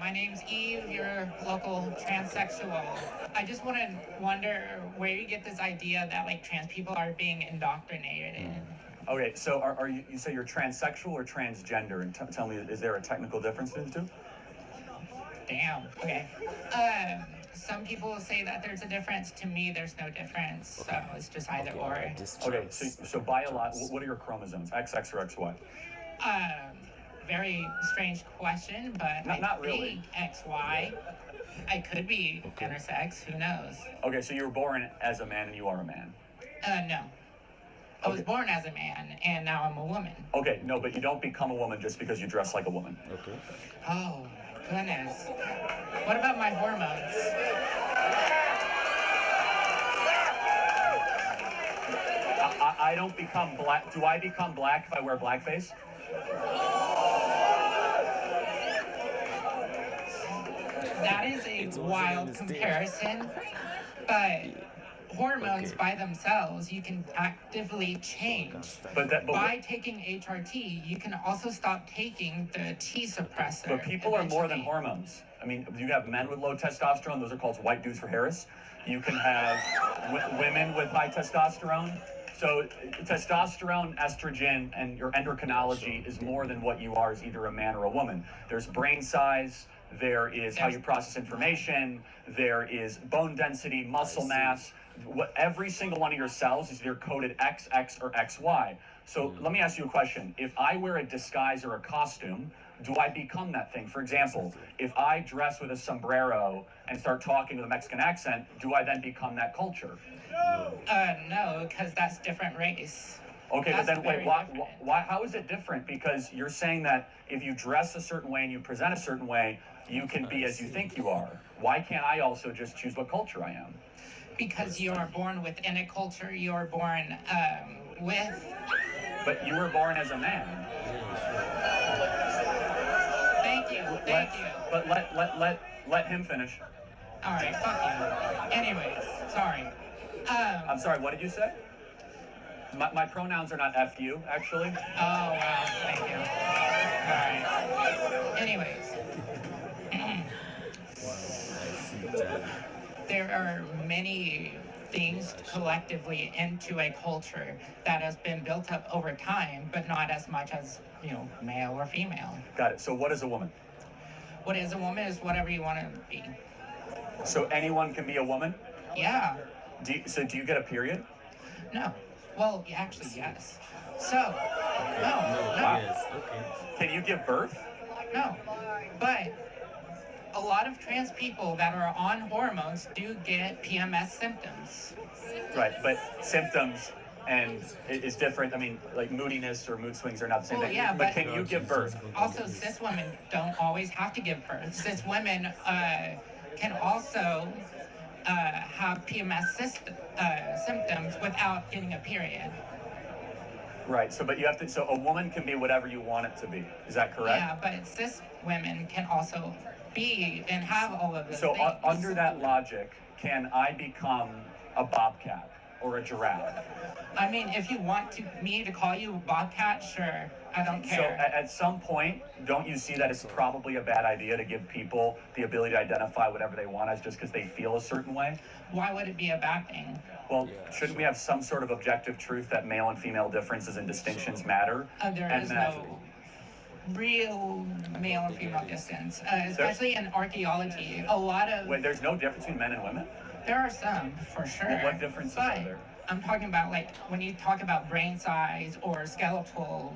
my name's Eve. You're a local transsexual. I just wonder where you get this idea that like trans people are being indoctrinated. Okay, so are you say you're transsexual or transgender? And tell me, is there a technical difference between the two? Damn. Okay. Some people say that there's a difference. To me, there's no difference. So it's just either or. Okay, so what are your chromosomes? XX or XY? Very strange question, but Not really. XY. I could be intersex. Who knows? Okay, so you were born as a man and you are a man. No. I was born as a man, and now I'm a woman. Okay, no, but you don't become a woman just because you dress like a woman. Okay. Oh, my goodness. What about my hormones? I don't become black. Do I become black if I wear blackface? That is a wild comparison, but hormones by themselves you can actively change. But by taking HRT, you can also stop taking the T suppressor. But people are more than hormones. I mean, you have men with low testosterone; those are called white dudes for Harris. You can have women with high testosterone. So testosterone, estrogen, and your endocrinology is more than what you are as either a man or a woman. There's brain size, there is how you process information, there is bone density, muscle mass. Every single one of your cells is either coded XX or XY. So let me ask you a question. If I wear a disguise or a costume, do I become that thing? For example, if I dress with a sombrero and start talking with a Mexican accent, do I then become that culture? No, because that's different race. Okay, That's but then wait, very why? How is it different? Because you're saying that if you dress a certain way and you present a certain way, you can be as you think you are. Why can't I also just choose what culture I am? Because you are born within a culture, you are born with... But you were born as a man. Thank you. But let him finish. All right, fuck you. Anyways, sorry. I'm sorry, what did you say? My pronouns are not F you, actually. Oh, wow, thank you. All right. Anyways. There are many things collectively into a culture that has been built up over time, but not as much as, male or female. Got it. So what is a woman? What is a woman is whatever you want to be. So anyone can be a woman? Yeah. Do you get a period? No. Well, actually, yes. So, no. Yes, okay. Can you give birth? No. But a lot of trans people that are on hormones do get PMS symptoms. Right, but symptoms and is different. I mean, like moodiness or mood swings are not the same Well, thing. yeah, but but can you give birth? Also, cis women don't always have to give birth. Cis women can also have PMS symptoms without getting a period. Right. So, but you have to. So, a woman can be whatever you want it to be. Is that correct? Yeah, but cis women can also be and have all of those things. So, under that logic, can I become a bobcat or a giraffe? I mean, if you want me to call you a bobcat, sure. I don't care. So at some point, don't you see that it's probably a bad idea to give people the ability to identify whatever they want as just because they feel a certain way? Why would it be a bad thing? Well, shouldn't we have some sort of objective truth that male and female differences and distinctions matter? There is no real male and female distance, especially in archaeology. A lot of... Wait, there's no difference between men and women? There are some, for sure. Well, what differences are there? I'm talking about, like, when you talk about brain size or skeletal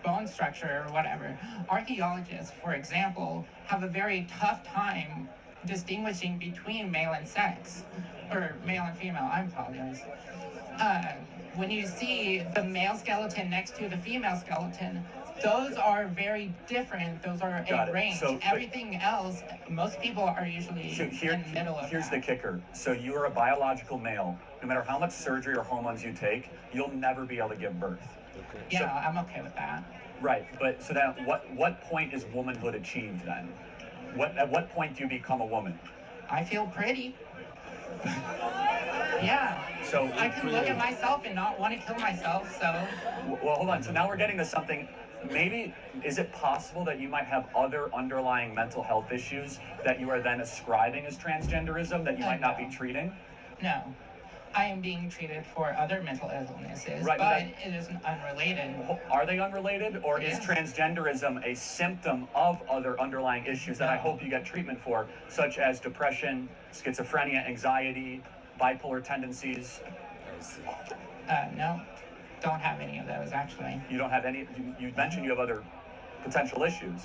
bone structure or whatever, archaeologists, for example, have a very tough time distinguishing between male and sex, or male and female, I apologize. When you see the male skeleton next to the female skeleton, those are very different. Those are a range. So, everything else, most people are usually in the middle of Here's the kicker. So you are a biological male. No matter how much surgery or hormones you take, you'll never be able to give birth. Okay. Yeah, so, I'm okay with that. Right, but so then what point is womanhood achieved then? At what point do you become a woman? I feel pretty. Yeah. So I can look at myself and not want to kill myself, so... Well, hold on. So now we're getting to something maybe, is it possible that you might have other underlying mental health issues that you are then ascribing as transgenderism that you might not be treating? No. I am being treated for other mental illnesses, Right, but it is unrelated. Are they unrelated, or is Yes. transgenderism a symptom of other underlying issues that I hope you get treatment for, such as depression, schizophrenia, anxiety, bipolar tendencies? I see. No, don't have any of those actually. You don't have any, you mentioned you have other potential issues.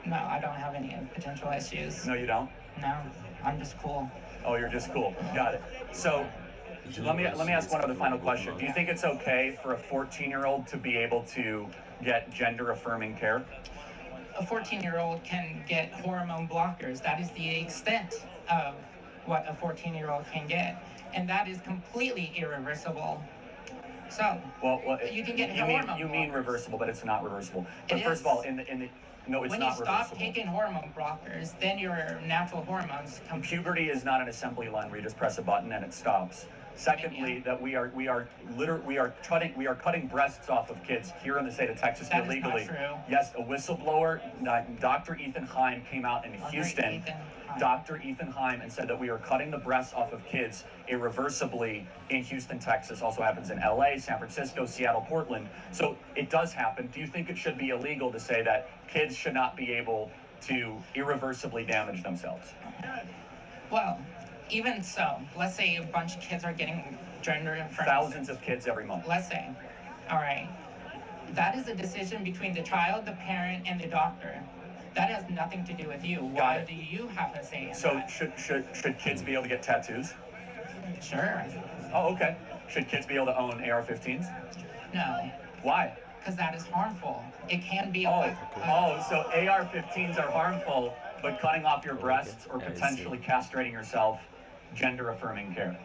No, I don't have any potential issues. No, you don't? No, I'm just cool. Oh, you're just cool. Got it. So, let me ask one other final question. Do you think it's okay for a 14-year-old to be able to get gender-affirming care? A 14-year-old can get hormone blockers. That is the extent of what a 14-year-old can get, and that is completely irreversible. So, Well, you can get you hormone mean blockers. reversible, but it's not reversible. But It first is. of all, no, it's When not you stop reversible. taking hormone blockers, then your natural hormones come. Puberty is not an assembly line where you just press a button and it stops. Secondly, that we are cutting breasts off of kids here in the state of Texas That is illegally. not true. Yes, a whistleblower, Dr. Ethan Heim, came out in Dr. Houston. Ethan Heim. Dr. Ethan Heim, and said that we are cutting the breasts off of kids irreversibly in Houston, Texas. Also happens in LA, San Francisco, Seattle, Portland. So it does happen. Do you think it should be illegal to say that kids should not be able to irreversibly damage themselves? Well, even so, let's say a bunch of kids are getting gender affirming. Thousands of kids every month. Let's say, all right, that is a decision between the child, the parent, and the doctor. That has nothing to do with you. Why it. do you have a say in So that? should kids be able to get tattoos? Sure. Oh, okay. Should kids be able to own AR-15s? No, Why? because that is harmful. It can be So AR-15s are harmful, but cutting off your breasts or I see. potentially castrating yourself, gender-affirming care.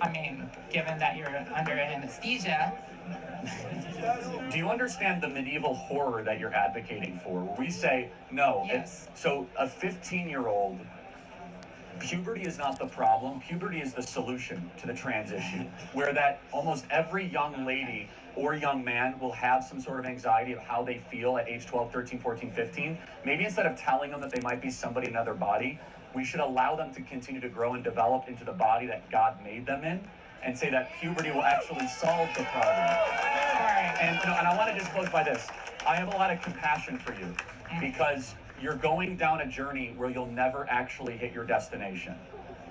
I mean, given that you're under anesthesia, Do you understand the medieval horror that you're advocating for? Where we say, no. Yes. So a 15-year-old, puberty is not the problem. Puberty is the solution to the trans issue, where that almost every young lady or young man will have some sort of anxiety of how they feel at age 12, 13, 14, 15. Maybe instead of telling them that they might be somebody in another body, we should allow them to continue to grow and develop into the body that God made them in, and say that puberty will actually solve the problem. And I want to just close by this. I have a lot of compassion for you, because you're going down a journey where you'll never actually hit your destination.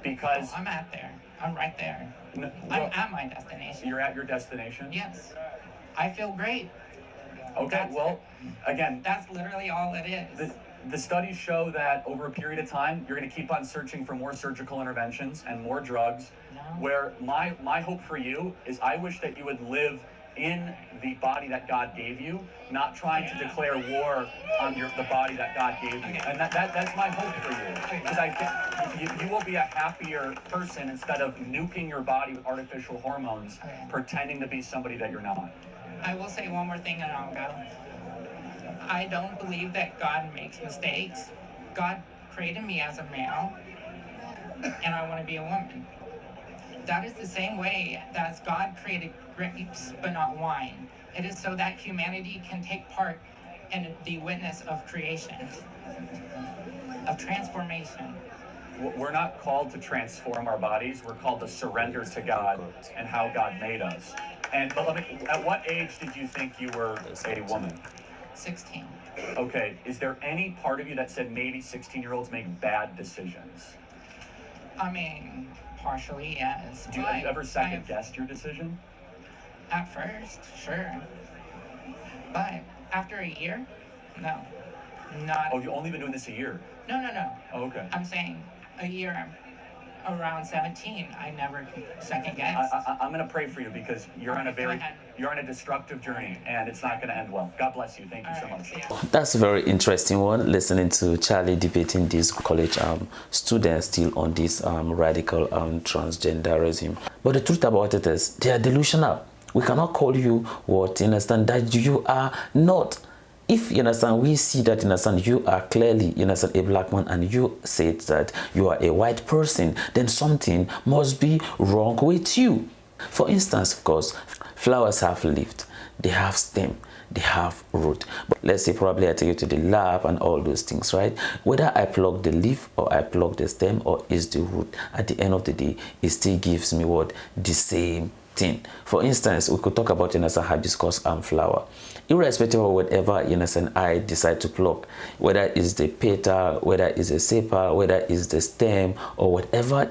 Because I'm at there. I'm right there. Well, I'm at my destination. you're at your destination? Yes. I feel great. Okay, That's well, again, That's literally all it is. the studies show that over a period of time, you're going to keep on searching for more surgical interventions and more drugs. No. Where my hope for you is, I wish that you would live in the body that God gave you, not trying to declare war on the body that God gave you. Okay. And that's my hope for you. Because I think you will be a happier person instead of nuking your body with artificial hormones, Okay. pretending to be somebody that you're not. I will say one more thing and I'll go. I don't believe that God makes mistakes. God created me as a male, and I want to be a woman. That is the same way that God created grapes but not wine. It is so that humanity can take part in the witness of creation, of transformation. We're not called to transform our bodies. We're called to surrender to God and how God made us. But at what age did you think you were a woman? 16. Okay, is there any part of you that said maybe 16-year-olds make bad decisions? I mean, partially, yes. Have you but ever I've- second-guessed your decision? At first, sure. But after a year, no. Not. Oh, you've only been doing this a year? No, no, no. Oh, okay. I'm saying a year around 17, I never second guessed. I'm going to pray for you, because you're on a destructive journey, and it's not going to end well. God bless you. Thank you so much. Yeah. That's a very interesting one, listening to Charlie debating these college students still on this radical transgenderism. But the truth about it is, they are delusional. We cannot call you what, you understand, that you are not. If, you understand, we see that, you understand, you are clearly, you understand, a black man, and you say that you are a white person, then something must be wrong with you. For instance, of course, flowers have leaves, they have stem, they have root. But let's say probably I take it to the lab and all those things, right? Whether I pluck the leaf or I pluck the stem or is the root, at the end of the day, it still gives me what? The same thing. For instance, we could talk about hibiscus flower. Irrespective of whatever I decide to pluck, whether it's the petal, whether it's the sepal, whether it's the stem, or whatever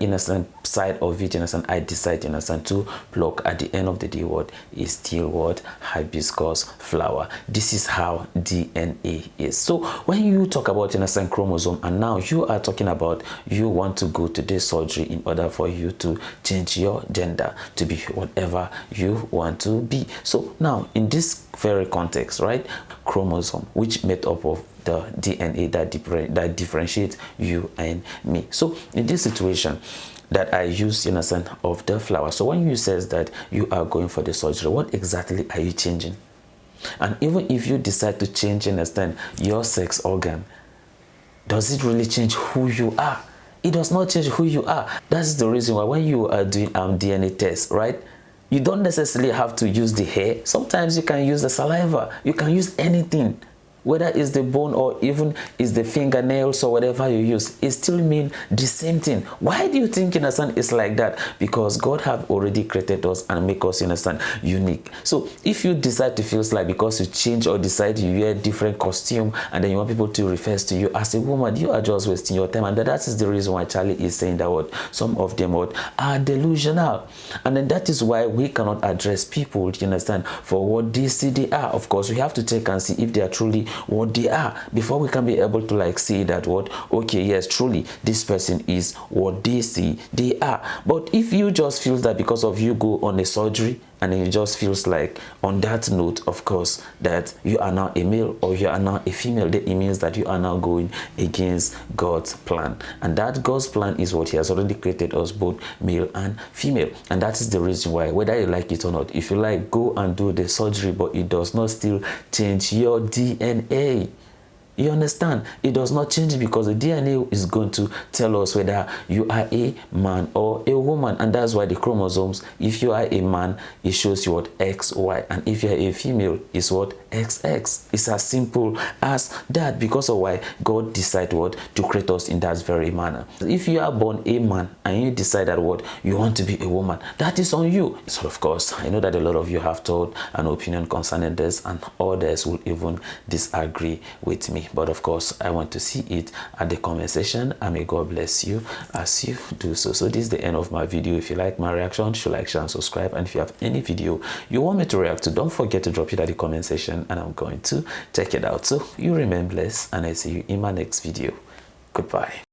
side of it I decide to pluck, at the end of the day, what is still what? Hibiscus flower. This is how DNA is. So when you talk about chromosome, and now you are talking about you want to go to this surgery in order for you to change your gender to be whatever you want to be. So now in this very context, right, chromosome, which made up of the DNA that differentiates you and me. So in this situation that I use of the flower, so when you says that you are going for the surgery, what exactly are you changing? And even if you decide to change your sex organ, does it really change who you are? It does not change who you are. That's the reason why when you are doing DNA tests, right, you don't necessarily have to use the hair. Sometimes you can use the saliva. You can use anything, whether it's the bone or even it's the fingernails or whatever you use. It still means the same thing. Why do you think it's like that? Because God have already created us and make us unique. So if you decide to feel like because you change or decide you wear different costume and then you want people to refer to you as a woman, you are just wasting your time. And that is the reason why Charlie is saying that what some of them are delusional. And then that is why we cannot address people, for what they see they are. Of course, we have to check and see if they are truly what they are before we can be able to see that what, okay, yes, truly this person is what they see they are. But if you just feel that because of you go on a surgery and then it just feels like on that note, of course, that you are now a male or you are now a female, then it means that you are now going against God's plan. And that God's plan is what he has already created us both male and female. And that is the reason why, whether you like it or not, if you like, go and do the surgery, but it does not still change your DNA. You understand? It does not change it because the DNA is going to tell us whether you are a man or a woman. And that's why the chromosomes, if you are a man, it shows you what XY. And if you are a female, it's what XX. It's as simple as that, because of why God decided what to create us in that very manner. If you are born a man and you decide that what you want to be a woman, that is on you. So of course, I know that a lot of you have thought an opinion concerning this, and others will even disagree with me. But of course, I want to see it at the comment section, and may God bless you as you do so. So this is the end of my video. If you like my reaction, should like, share, and subscribe. And if you have any video you want me to react to, don't forget to drop it at the comment section, and I'm going to check it out. So you remain blessed, and I see you in my next video. Goodbye.